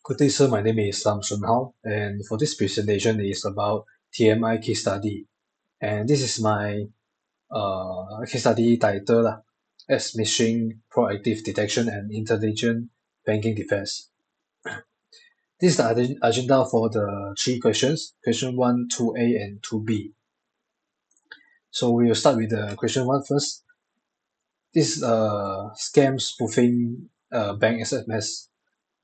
Good day, sir. My name is Sun Hao, and for this presentation is about TMI case study. And this is my case study title lah, as Machine Proactive Detection and Intelligent Banking Defense. This is the agenda for the three questions, question 1, 2A, and 2B. So we will start with the question 1 first. This scam spoofing bank SMS.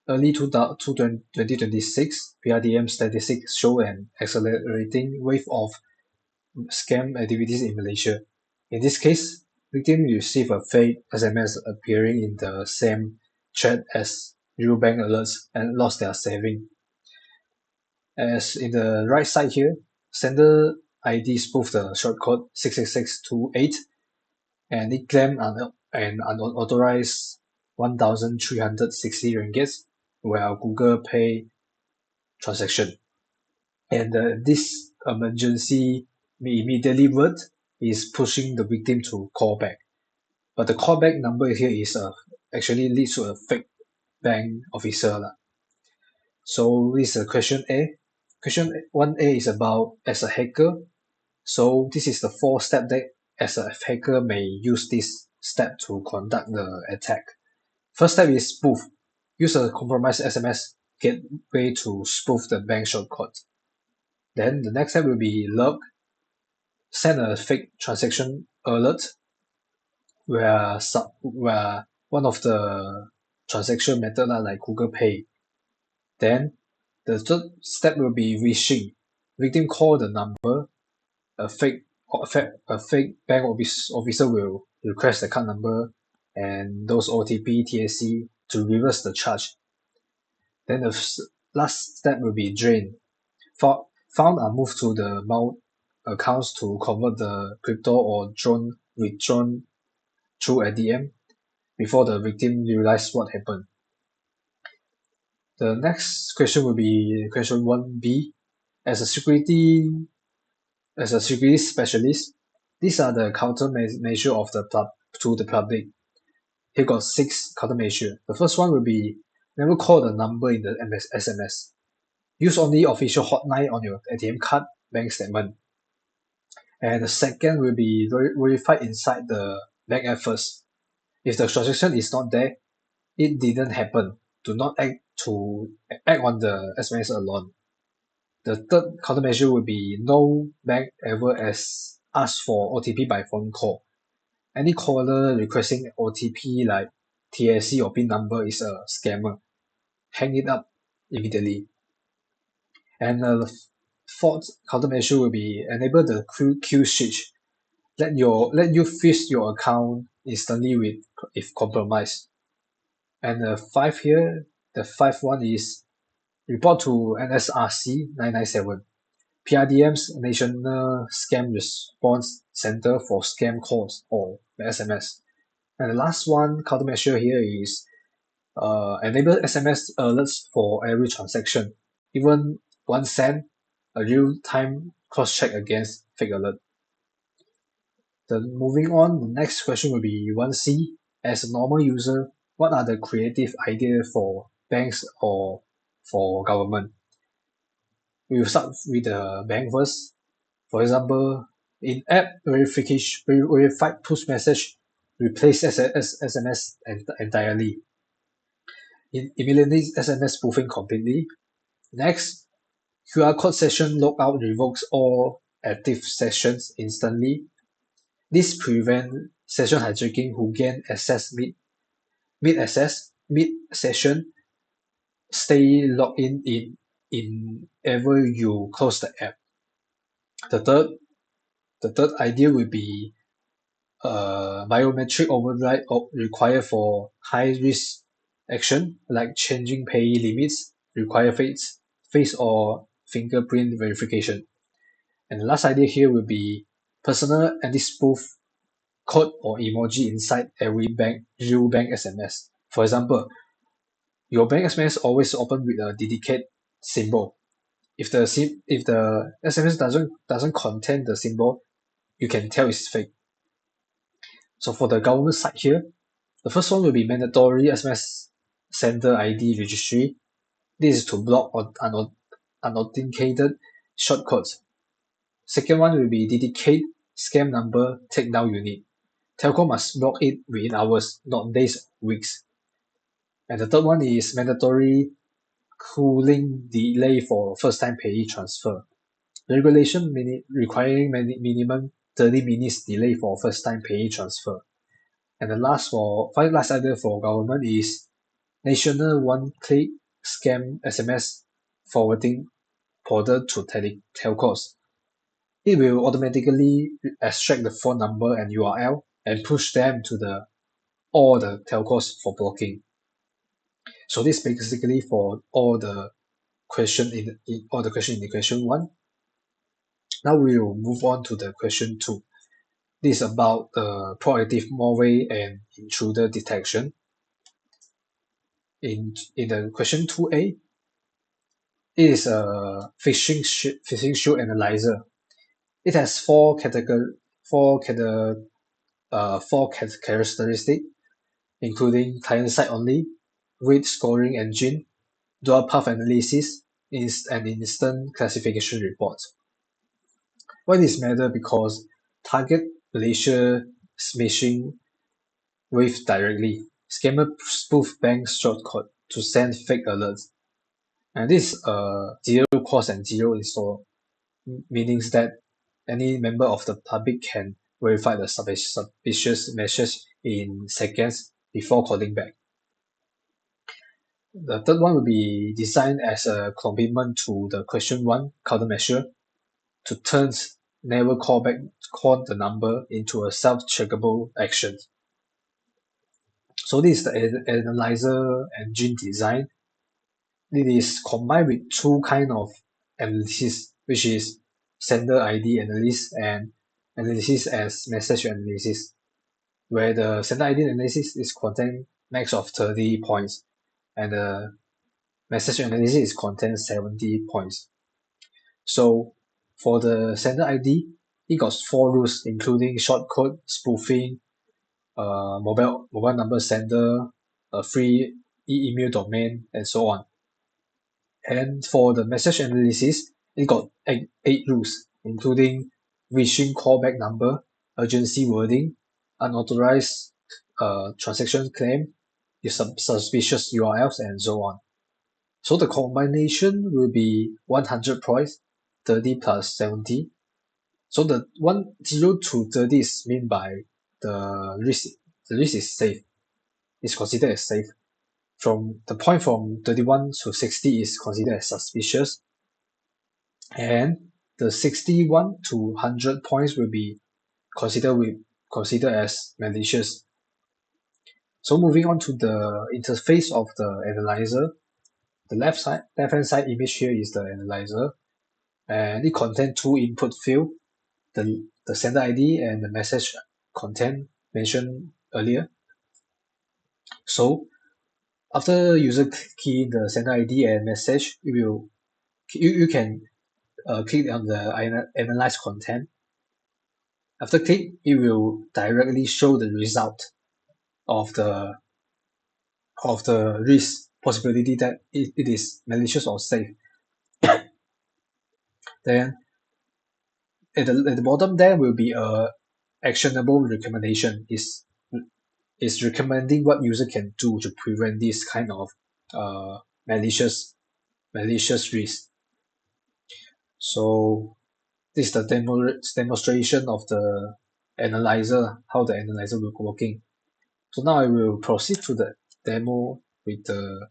Early 2026, PRDM statistics show an accelerating wave of scam activities in Malaysia. In this case, victims receive a fake SMS appearing in the same chat as real bank alerts and lost their saving. As in the right side here, sender ID spoofed the shortcode 66628 and it claimed an unauthorized 1,360 ringgit while Google Pay transaction. And this emergency immediately word is pushing the victim to call back. But the callback number here is actually leads to a fake bank officer lah. So this is question A. Question 1A is about as a hacker. So this is the 4-step that as a hacker may use this step to conduct the attack. First step is spoof. Use a compromised SMS gateway to spoof the bank shortcode. Then the next step will be log. Send a fake transaction alert where one of the transaction method like Google Pay. Then the third step will be phishing. Victim call the number. A fake bank officer will request the card number and those OTP, TSC to reverse the charge. Then the last step will be drain. Found are moved to the mount accounts to convert the crypto or withdrawn through ATM before the victim realized what happened. The next question will be question 1B. As a security specialist, these are the countermeasure to the public. Here got 6 countermeasure. The first one will be never call the number in the SMS. Use only official hotline on your ATM card bank statement. And the second will be verify inside the bank app first. If the transaction is not there, it didn't happen. Do not act on the SMS alone. The third countermeasure will be no bank ever ask for OTP by phone call. Any caller requesting OTP like TSC or PIN number is a scammer. Hang it up immediately. And the fourth countermeasure will be enable the Q switch. Let you freeze your account instantly if compromised. And the fifth one is report to NSRC 997, PRDM's National Scam Response Center for scam calls or SMS. And the last one countermeasure here is enable SMS alerts for every transaction, even 1 cent, a real-time cross-check against fake alert. Then moving on, the next question will be 1C. As a normal user, what are the creative ideas for banks or for government? We will start with the bank first. For example, in app verified push message replace SMS entirely. Immediately SMS spoofing completely. Next, QR code session logout revokes all active sessions instantly. This prevents session hijacking who gain access mid-session, stay logged in ever you close the app. The third idea will be biometric override required for high-risk action like changing pay limits, require face or fingerprint verification. And the last idea here will be personal anti-spoof code or emoji inside every real bank SMS. For example, your bank SMS always open with a dedicated symbol. If the SMS doesn't contain the symbol, you can tell it's fake. So for the government side here, the first one will be mandatory SMS sender ID registry. This is to block unauthenticated shortcodes. Second one will be dedicate scam number takedown unit. Telco must block it within hours, not days, weeks. And the third one is mandatory cooling delay for first-time payee transfer. Regulation requiring minimum 30 minutes delay for first-time payee transfer. And the last item for government is national one-click scam SMS forwarding portal to telcos. It will automatically extract the phone number and URL and push them to all the telcos for blocking. So this basically for all the question in the question one. Now we will move on to the question two. This is about proactive malware and intruder detection. In the question 2A, it is a phishing shield analyzer. It has four characteristics, including client-side only, weight scoring engine, dual path analysis, and instant classification reports. Why this matter? Because target Malaysia smishing wave directly. Scammer spoof bank shortcode to send fake alerts. And this zero cost and zero install, meaning that any member of the public can verify the suspicious message in seconds before calling back. The third one will be designed as a complement to the question one countermeasure to turn never call the number into a self-checkable action. So this is the analyzer engine design. It is combined with two kind of analysis, which is sender ID analysis and analysis as message analysis, where the sender ID analysis is contain max of 30 points and the message analysis is contain 70 points. So for the sender ID, it got 4 rules, including shortcode, spoofing, mobile number sender, a free email domain, and so on. And for the message analysis, it got eight rules, including reaching callback number, urgency wording, unauthorized transaction claim, suspicious URLs, and so on. So the combination will be 100 points, 30 plus 70. So the 0 to 30 is mean by the risk is safe. It's considered as safe. From the point from 31 to 60 is considered as suspicious. And the 61 to 100 points will be considered as malicious. So moving on to the interface of the analyzer, the left-hand side image here is the analyzer, and it contains two input field, the sender ID and the message content mentioned earlier. So after user key in the sender ID and message, you can click on the analyze content. After click, it will directly show the result of the risk possibility that it is malicious or safe. Then at the bottom there will be a actionable recommendation is recommending what user can do to prevent this kind of malicious risk. So this is the demonstration of the analyzer, how the analyzer will working. So now I will proceed to the demo with the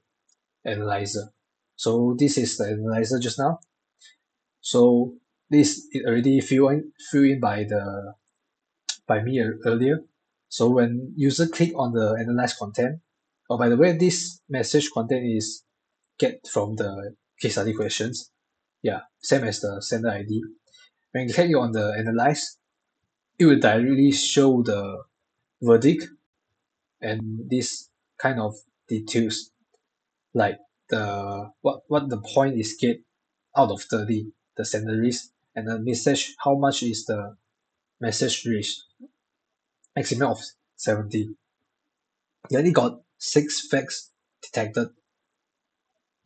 analyzer. So this is the analyzer just now. So this is already filled in by me earlier. So when user click on the analyze content, oh by the way, this message content is get from the case study questions. Yeah, same as the sender ID. When you click on the analyze, it will directly show the verdict and this kind of details like what the point is get out of 30, the sender risk, and the message, how much is the message risk, maximum of 70. Then it got 6 facts detected.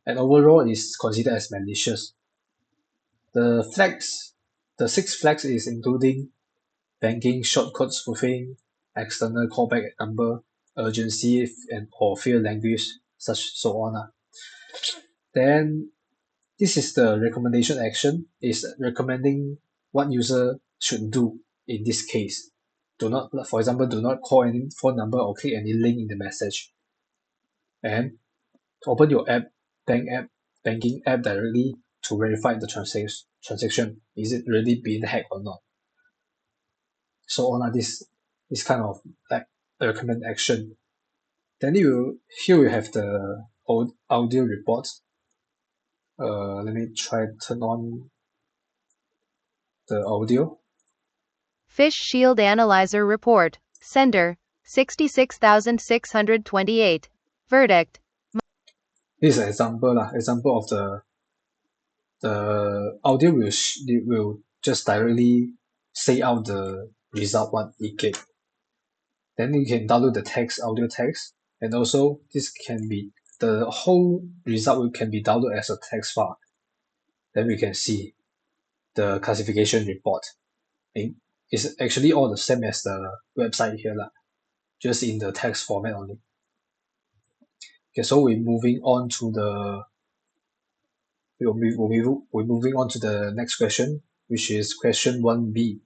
and overall is considered as malicious. The flags, the 6 flags is including banking, shortcode spoofing, external callback number, urgency and or field language, such so on. Then this is the recommendation action, is recommending what user should do in this case. Do not, for example, do not call any phone number or click any link in the message. And open your banking app directly to verify the transaction. Is it really being hacked or not? So on this kind of like recommend action. Then here we have the audio reports. Let me try turn on the audio. Fish Shield Analyzer Report. Sender 66,628. Verdict. This is an example of the audio will just directly say out the result what it gave. Then you can download the audio text, and also this can be the whole result can be downloaded as a text file. Then we can see the classification report. It's actually all the same as the website here, just in the text format only. Okay, so we're moving on to we're moving on to the next question, which is question 1B.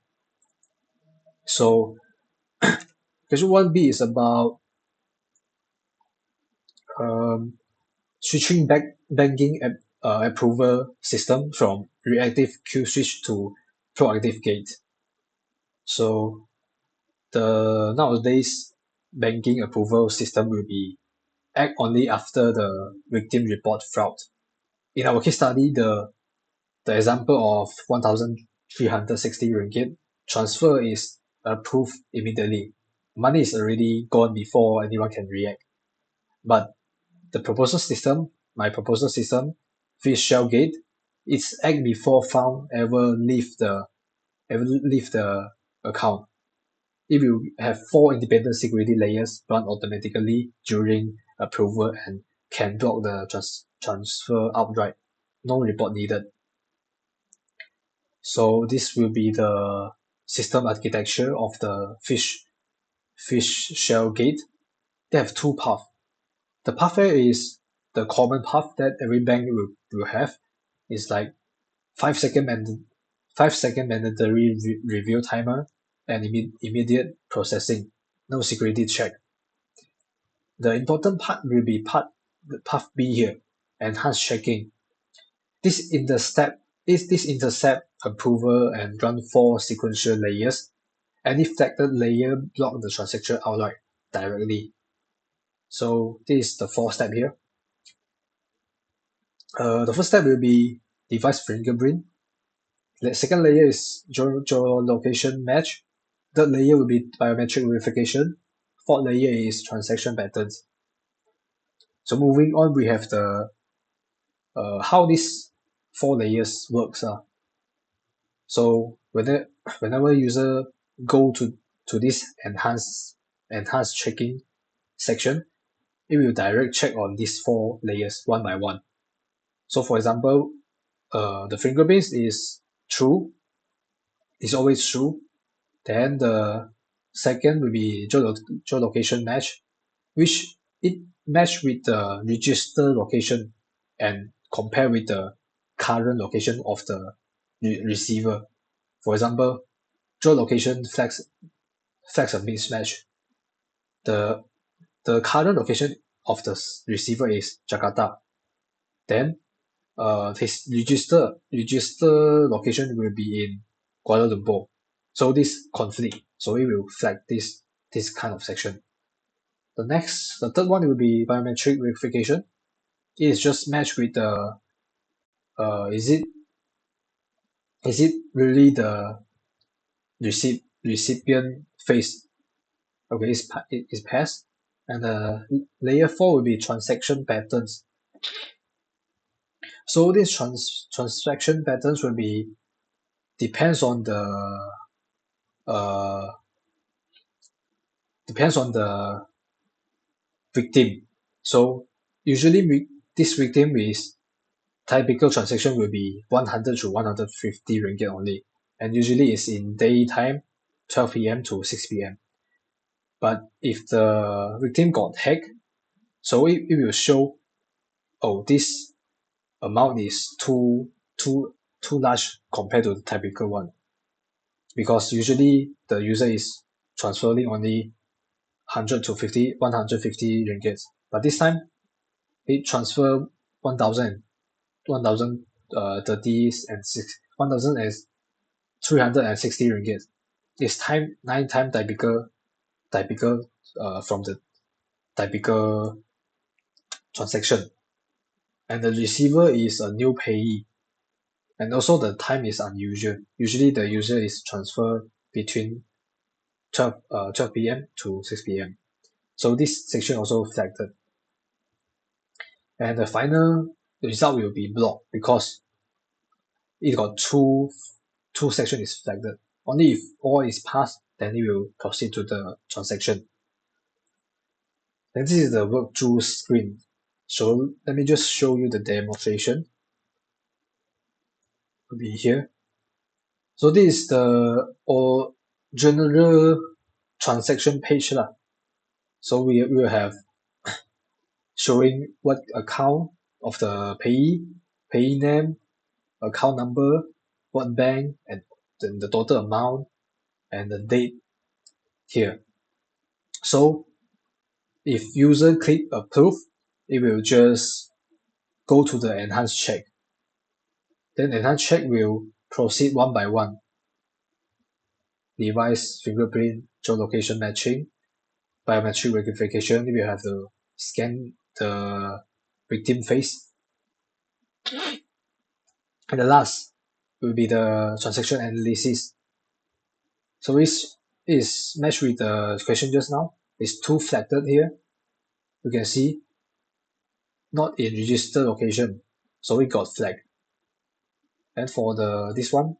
So question 1B is about switching banking approval system from reactive queue switch to proactive gate. So the nowadays banking approval system will be act only after the victim report fraud. In our case study, the example of 1,360 ringgit transfer is approved immediately. Money is already gone before anyone can react. But the proposal system, my proposal system, fish shell gate, it's act before found ever leave the account. It will have 4 independent security layers run automatically during approval and can block the transfer outright. No report needed. So this will be the system architecture of the fish shell gate. They have 2 paths. The pathway is the common path that every bank will have. It's like 5-second mandatory review timer and immediate processing. No security check. The important part will be the path B here, enhanced checking. This intercept approval and run 4 sequential layers. Any flagged layer block the transaction outright directly. So this is the 4th step here. The first step will be device fingerprint. The second layer is geolocation match. Third layer will be biometric verification. Fourth layer is transaction patterns. So moving on, we have the how these 4 layers works. So whenever user go to this enhanced checking section, it will direct check on these 4 layers one by one. So for example, the fingerprint is true, is always true. Then the second will be geolocation match, which it match with the register location and compare with the current location of the receiver. For example, geolocation flags a mismatch. The current location of the receiver is Jakarta. Then his register location will be in Kuala Lumpur. So this conflict, so it will flag this kind of section. The third one will be biometric verification. It is just matched with the is it really the recipient face? Okay, it's passed. And layer 4 will be transaction patterns. So these transaction patterns will be depends on the uh, victim. So usually this victim is typical transaction will be 100 to 150 ringgit only, and usually it's in daytime, 12 p.m. to 6 p.m. But if the victim got hacked, so it will show, oh, this amount is too large compared to the typical one, because usually the user is transferring only 100 to 150 ringgit, but this time it transfer 1000 1030 and 1360 ringgit. It's time 9 times typical from the typical transaction, and the receiver is a new payee, and also the time is unusual. Usually the user is transferred between 12 p.m. to 6 p.m. So this section also flagged, and the final result will be blocked because it got two section is flagged. Only if all is passed, then it will proceed to the transaction. And this is the workthrough screen. So let me just show you the demonstration. Will be here. So this is the general transaction page lah. So we will have showing what account of the payee name, account number, what bank, and then the total amount and the date here. So if user click approve, it will just go to the enhanced check. Then enhanced check will proceed one by one. Device fingerprint, geolocation matching, biometric verification. We will have to scan the victim face. And the last will be the transaction analysis. So this is matched with the question just now. It's two flagged here. You can see not in register location, so it got flagged. And for this one,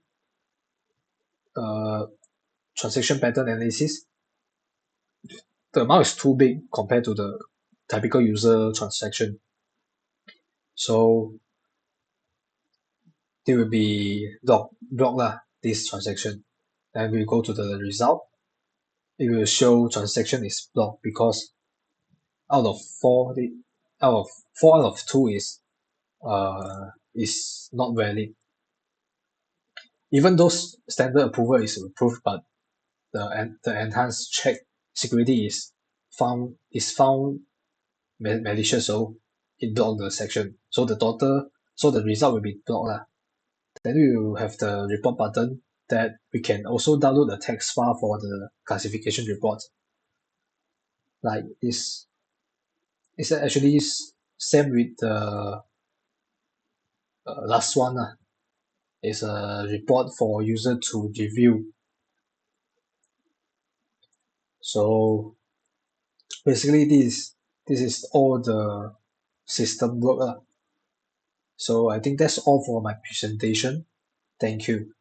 transaction pattern analysis, the amount is too big compared to the typical user transaction. So they will be blocked lah, this transaction. And we go to the result. It will show transaction is blocked because out of four out of two is not valid. Even though standard approval is approved, but the enhanced check security is found malicious, so it blocked the section. So the result will be blocked lah. Then we will have the report button that we can also download the text file for the classification report. Like it's actually same with the last one lah. It's a report for user to review. So basically this is all the system work lah. So I think that's all for my presentation. Thank you.